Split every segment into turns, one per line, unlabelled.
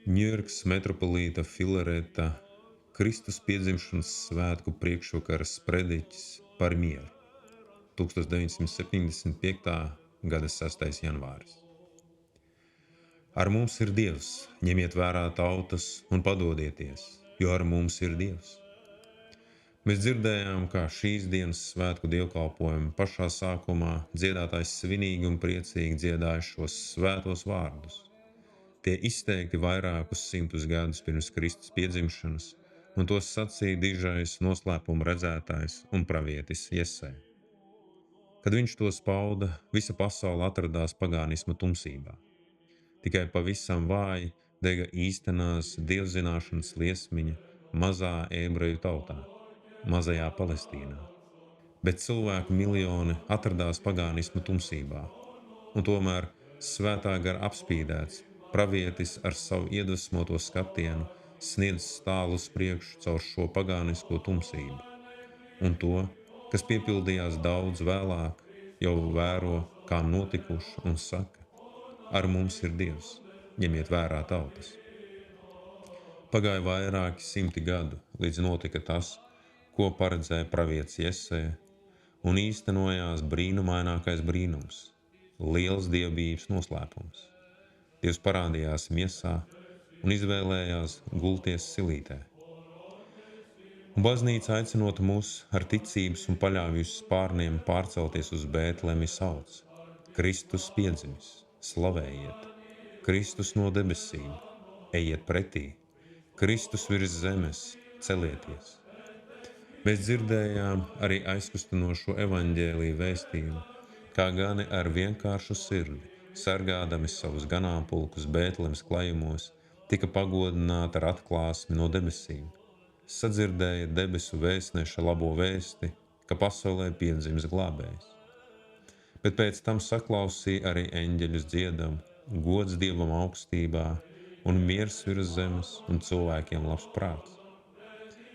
Ņujorkas metropolīta Filareta Kristus piedzimšanas svētku priekšvakara sprediķis par mieru 1975. gada 6. janvāris. Ar mums ir Dievs, ņemiet vērā tautas un padodieties, jo ar mums ir Dievs. Mēs dzirdējām, kā šīs dienas svētku dievkalpojuma pašā sākumā dziedātājs svinīgi un priecīgi dziedāja šos svētos vārdus. Tie izteikti vairākus simtus gadus pirms Kristus piedzimšanas, un tos sacīja dižais noslēpuma redzētājs un pravietis Jesē. Kad viņš tos pauda, visa pasaule atradās pagānisma tumsībā. Tikai pavisam vāji dega īstenās dievzināšanas liesmiņa mazā ebreju tautā, mazajā Palestīnā. Bet cilvēku miljoni atradās pagānisma tumsībā, un tomēr svētā gara apspīdēts pravietis ar savu iedvesmoto skatienu sniedz stālu uz priekšu caur šo pagānisko tumsību, un to, kas piepildījās daudz vēlāk, jau vēro kā notikuši un saka: ar mums ir Dievs, ņemiet vērā tautas. Pagāja vairāki simti gadu, līdz notika tas, ko paredzēja pravietis Jesē, un īstenojās brīnumainākais brīnums, liels dievbijības noslēpums. Dievs parādījās miesā un izvēlējās gulties silītē. Un baznīca aicinot mūs ar ticības un paļāvības spārniem pārcelties uz Bētlemi sauc: Kristus piedzimis, slavējiet! Kristus no debesīm, ejiet pretī! Kristus virs zemes, celieties! Mēs dzirdējām arī aizkustinošo evaņģēliju vēstījumu, kā gani ar vienkāršu sirdi, sargādami savus ganāmpulkus Bētlemes klajumos, tika pagodināti ar atklāsmi no debesīm. Sadzirdēja debesu vēstneša labo vēsti, ka pasaulē piedzimis glābējs. Bet pēc tam saklausīja arī eņģeļus dziedam, gods Dievam augstībā un miers virs zemes un cilvēkiem labs prāts.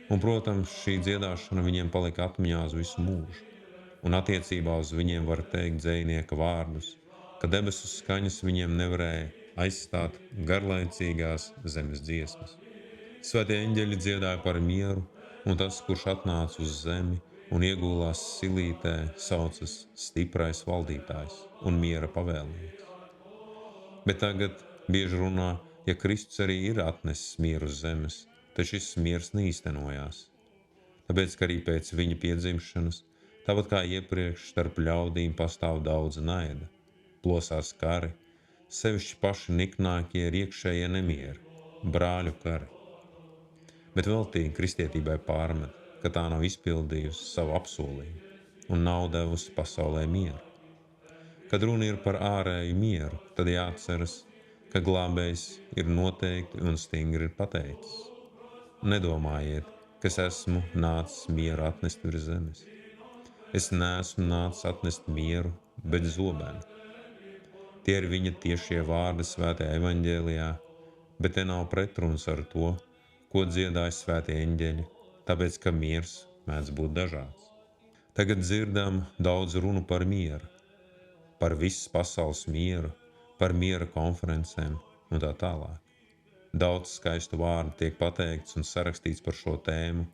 Un, protams, šī dziedāšana viņiem palika atmiņā uz visu mūžu, un attiecībā uz viņiem var teikt dzejnieka vārdus, ka debesu skaņas viņiem nevarēja aizstāt garlaicīgās zemes dziesmas. Svētie eņģeļi dziedāja par mieru, un tas, kurš atnāca uz zemi un iegulās silītē, saucas stiprais valdītājs un miera pavēlnieks. Bet tagad bieži runā, ja Kristus arī ir atnesis mieru uz zemes, tad šis miers neīstenojās. Tāpēc, ka arī pēc viņa piedzimšanas, tāpat kā iepriekš, starp ļaudīm pastāv daudz naida, plosās kari, sevišķi paši niknākie ir iekšējie nemieri, brāļu kari. Bet veltīgi kristietībai pārmet, ka tā nav izpildījusi savu apsolījumu un nav devusi pasaulē mieru. Kad runa ir par ārēju mieru, tad jāatceras, ka glābējs ir noteikti un stingri pateicis: nedomājiet, ka es esmu nācis mieru atnest virs zemes. Es neesmu nācis atnest mieru, bet zobenu. Tie ir viņa tiešie vārdi svētajā evaņģēlijā, bet te nav pretruns ar to, ko dziedāja svētie eņģeļi, tāpēc, ka miers mēdz būt dažāds. Tagad dzirdam daudz runu par mieru, par visas pasaules mieru, par miera konferencēm un tā tālāk. Daudz skaistu vārdu tiek pateikts un sarakstīts par šo tēmu,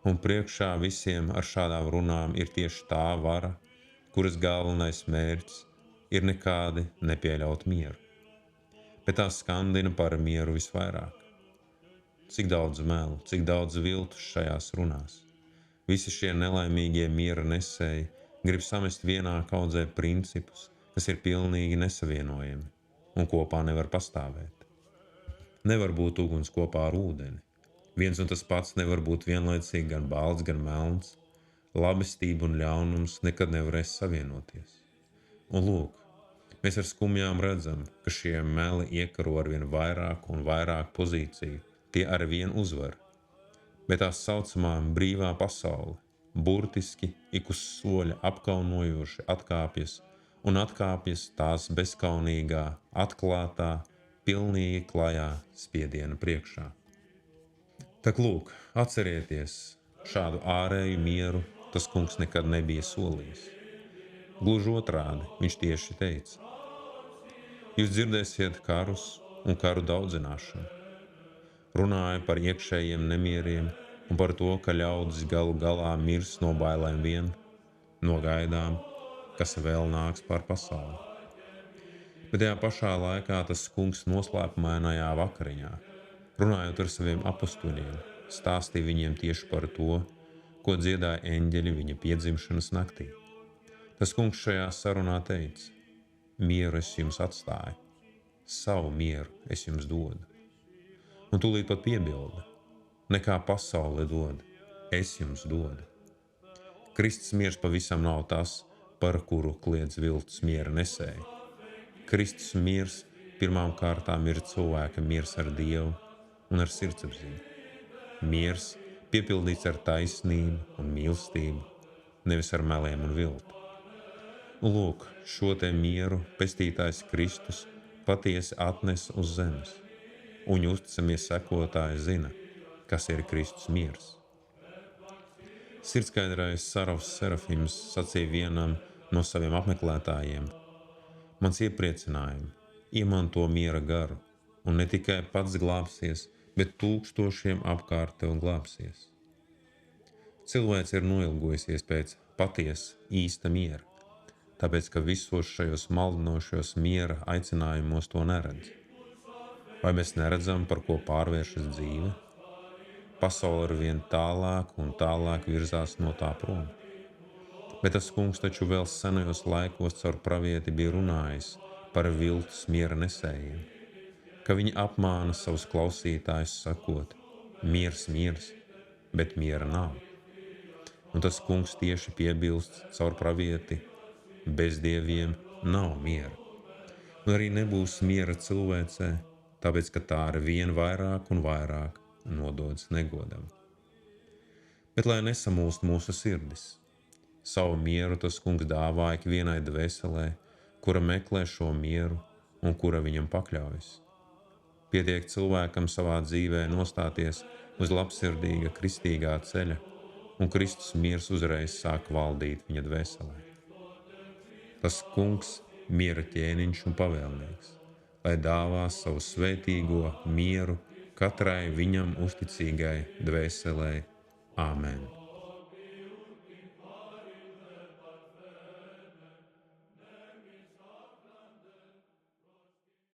un priekšā visiem ar šādām runām ir tieši tā vara, kuras galvenais mērķis ir nekādi nepieļaut mieru. Bet tā skandina par mieru visvairāk. Cik daudz melu, cik daudz viltus šajās runās. Visi šie nelaimīgie miera nesēji grib samest vienā kaudzē principus, kas ir pilnīgi nesavienojami un kopā nevar pastāvēt. Nevar būt uguns kopā ar ūdeni. Viens un tas pats nevar būt vienlaicīgi gan balts, gan melns. Labestība un ļaunums nekad nevarēs savienoties. Un lūk, mēs ar skumjām redzam, ka šie meli iekaro arvien vairāk un vairāk pozīciju. Tie ar vienu uzvar, bet tā saucamā brīvā pasaule burtiski ik uz soļa apkaunojoši atkāpjas tās bezkaunīgā, atklātā, pilnīgi klajā spiediena priekšā. Tak lūk, atcerieties, šādu ārēju mieru tas kungs nekad nebija solījis. Gluži otrādi, viņš tieši teica: jūs dzirdēsiet karus un karu daudzināšanu. runāja par iekšējiem nemieriem un par to, ka ļaudis galu galā mirs no bailēm vien, no gaidām, kas vēl nāks pār pasauli. Bet tajā pašā laikā tas kungs noslēpumainajā vakariņā, runājot ar saviem apustuļiem, stāstīja viņiem tieši par to, ko dziedāja eņģeļi viņa piedzimšanas naktī. Tas kungs šajā sarunā teica: mieru es jums atstāju, savu mieru es jums dodu. Un tūlīt pat piebilda: nekā pasaule dod, es jums dodu. Kristus miers pavisam nav tas, par kuru kliedz viltus miera nesēji. Kristus miers pirmām kārtām ir cilvēka miers ar Dievu un ar sirdsapziņu. Miers piepildīts ar taisnību un mīlestību, nevis ar meliem un viltu. Un lūk, šo te mieru pestītājs Kristus patiesi atnes uz zemes, un uzticamies sekotāji zina, kas ir Kristus miers. Sirdskaidrais Saravs Serafims sacīja vienam no saviem apmeklētājiem: mans iepriecinājumi iemanto miera garu, un ne tikai pats glābsies, bet tūkstošiem apkārt tev glābsies. Cilvēks ir noilgojusies pēc patiesa, īsta miera, tāpēc, ka visos šajos maldinošos miera aicinājumos to neredz. Vai mēs neredzam, par ko pārvēršas dzīve? Pasaule ar vien tālāk un tālāk virzās no tā prom. Bet tas kungs taču vēl senajos laikos caur pravieti bija runājis par viltus miera nesējiem, ka viņi apmāna savus klausītājus sakot: miers, miers, bet miera nav. Un tas kungs tieši piebilst caur pravieti: bez dieviem nav miera. Un arī nebūs miera cilvēcē, tāpēc, ka tā ar vien vairāk un vairāk nododas negodam. Bet lai nesamūst mūsu sirdis, savu mieru tas kungs dāvā ikvienai dvēselē, kura meklē šo mieru un kura viņam pakļaujas. Pietiek cilvēkam savā dzīvē nostāties uz labsirdīga kristīgā ceļa, un Kristus miers uzreiz sāk valdīt viņa dvēselē. Tas kungs, miera ķēniņš un pavēlnieks, lai dāvā savu svētīgo mieru katrai viņam uzticīgai dvēselē. Āmen.